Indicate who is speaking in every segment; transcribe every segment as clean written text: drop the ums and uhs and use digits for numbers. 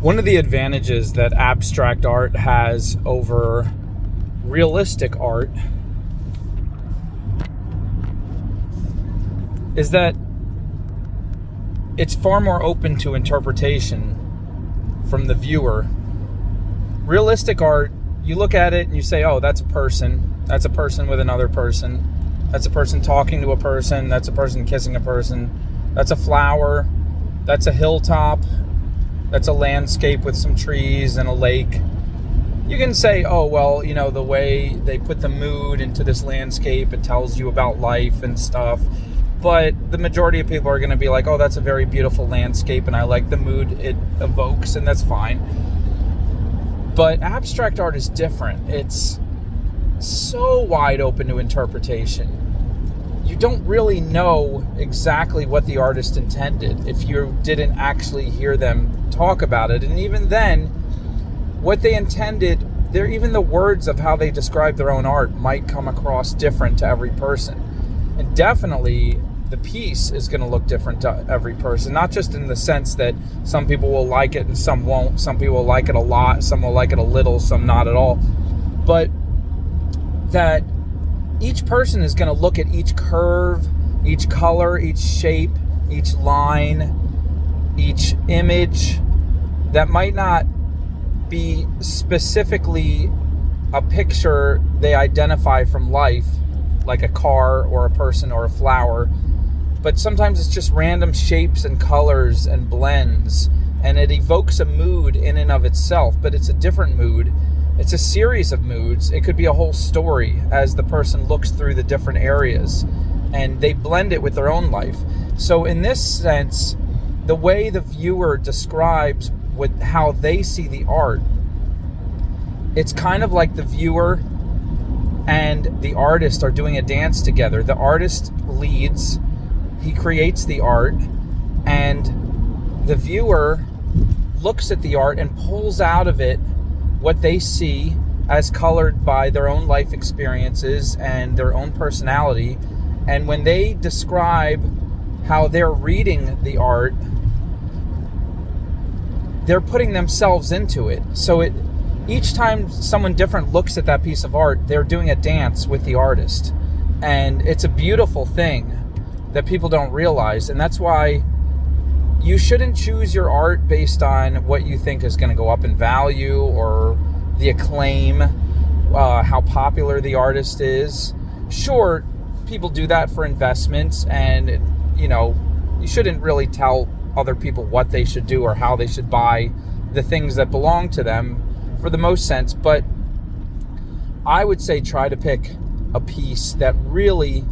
Speaker 1: One of the advantages that abstract art has over realistic art is that it's far more open to interpretation from the viewer. Realistic art, you look at it and you say, oh, that's a person. That's a person with another person. That's a person talking to a person. That's a person kissing a person. That's a flower. That's a hilltop. That's a landscape with some trees and a lake. You can say, oh, well, the way they put the mood into this landscape, it tells you about life and stuff. But the majority of people are going to be like, oh, that's a very beautiful landscape and I like the mood it evokes, and that's fine. But abstract art is different. It's so wide open to interpretation. You don't really know exactly what the artist intended if you didn't actually hear them talk about it. And even then, what they intended, even the words of how they describe their own art might come across different to every person. And definitely the piece is going to look different to every person, not just in the sense that some people will like it and some won't. Some people will like it a lot, some will like it a little, some not at all. But that each person is going to look at each curve, each color, each shape, each line, each image that might not be specifically a picture they identify from life, like a car or a person or a flower, but sometimes it's just random shapes and colors and blends, and it evokes a mood in and of itself, but it's a different mood. It's a series of moods. It could be a whole story as the person looks through the different areas, and they blend it with their own life. So in this sense, the way the viewer describes with how they see the art, it's kind of like the viewer and the artist are doing a dance together. The artist leads, he creates the art, and the viewer looks at the art and pulls out of it what they see as colored by their own life experiences and their own personality. And when they describe how they're reading the art, they're putting themselves into it. So each time someone different looks at that piece of art, they're doing a dance with the artist. And it's a beautiful thing that people don't realize. And that's why you shouldn't choose your art based on what you think is going to go up in value or the acclaim, how popular the artist is. Sure, people do that for investments, and you shouldn't really tell other people what they should do or how they should buy the things that belong to them for the most sense. But I would say try to pick a piece that really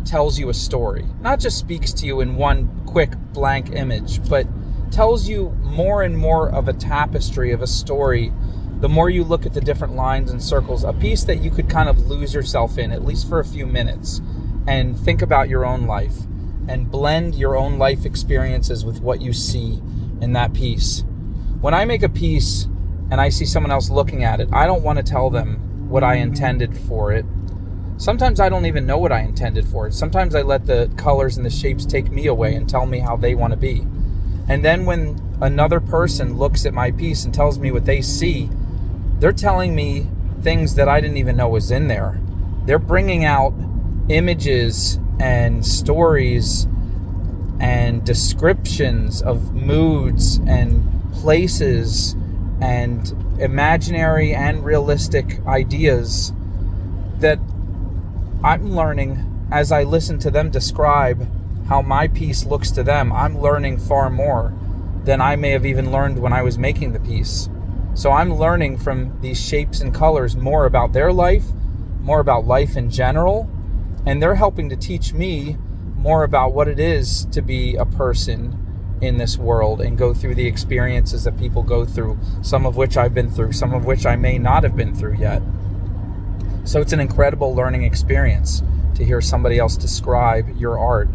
Speaker 1: tells you a story, not just speaks to you in one quick blank image, but tells you more and more of a tapestry of a story. The more you look at the different lines and circles, a piece that you could kind of lose yourself in, at least for a few minutes, and think about your own life and blend your own life experiences with what you see in that piece. When I make a piece and I see someone else looking at it, I don't want to tell them what I intended for it. Sometimes I don't even know what I intended for it. Sometimes I let the colors and the shapes take me away and tell me how they want to be. And then when another person looks at my piece and tells me what they see, they're telling me things that I didn't even know was in there. They're bringing out images and stories and descriptions of moods and places and imaginary and realistic ideas that I'm learning as I listen to them describe how my piece looks to them. I'm learning far more than I may have even learned when I was making the piece. So I'm learning from these shapes and colors more about their life, more about life in general, and they're helping to teach me more about what it is to be a person in this world and go through the experiences that people go through, some of which I've been through, some of which I may not have been through yet. So it's an incredible learning experience to hear somebody else describe your art.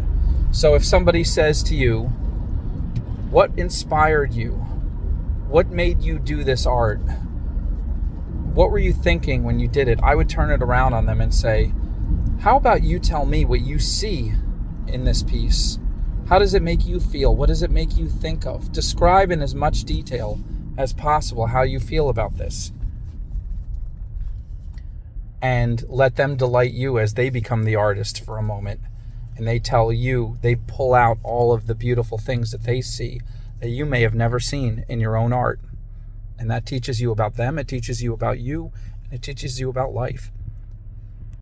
Speaker 1: So if somebody says to you, what inspired you? What made you do this art? What were you thinking when you did it? I would turn it around on them and say, how about you tell me what you see in this piece? How does it make you feel? What does it make you think of? Describe in as much detail as possible how you feel about this. And let them delight you as they become the artist for a moment. And they tell you, they pull out all of the beautiful things that they see that you may have never seen in your own art. And that teaches you about them, it teaches you about you, and it teaches you about life.